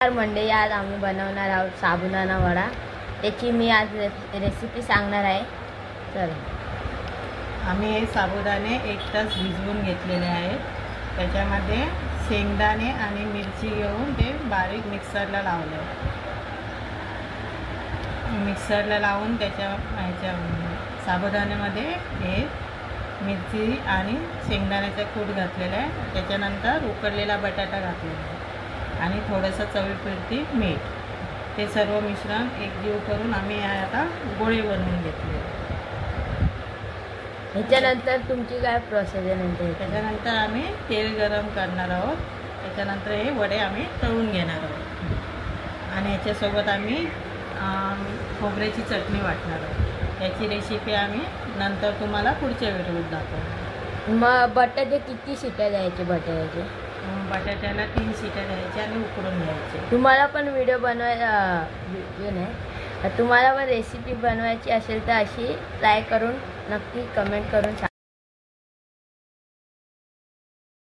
मंडळी, आज आम्ही बनवणार आहोत साबुदाणा वडा। त्याची मी आज रेसिपी सांगणार आहे। चल, आम्ही हे साबुदाणे 1 तास भिजवून घेतलेले आहेत। त्याच्यामध्ये शेंगदाणे आणि मिरची घेऊन ते बारीक मिक्सरला लावून त्याच्या साबुदाण्यामध्ये हे मिरची आणि शेंगदाण्याचा कूट घातलेला आहे। त्याच्यानंतर उकडलेला बटाटा घातलेला आहे आणि थोडंसं चवीपुरती मीठ। ते सर्व मिश्रण एकजीव करून आम्ही आता गोळे बनवून घेतले। त्याच्यानंतर तुमची काय प्रोसेस आहे? त्याच्यानंतर आम्ही तेल गरम करणार आहोत। त्याच्यानंतर हे वडे आम्ही तळून घेणार आहोत आणि याच्यासोबत आम्ही खोबऱ्याची चटणी वाटणार आहोत। याची रेसिपी आम्ही नंतर तुम्हाला पुढच्या व्हिडिओत दाखवू। मग बटाटे किती शिट्या द्यायचे? बटाट्याला 3 शिट्या द्यायच्या आणि उकडून घ्यायचे। तुम्हाला पण व्हिडिओ नाही, तुम्हाला पण रेसिपी बनवायची असेल तर अशी ट्राय करून नक्की कमेंट करून सांगा।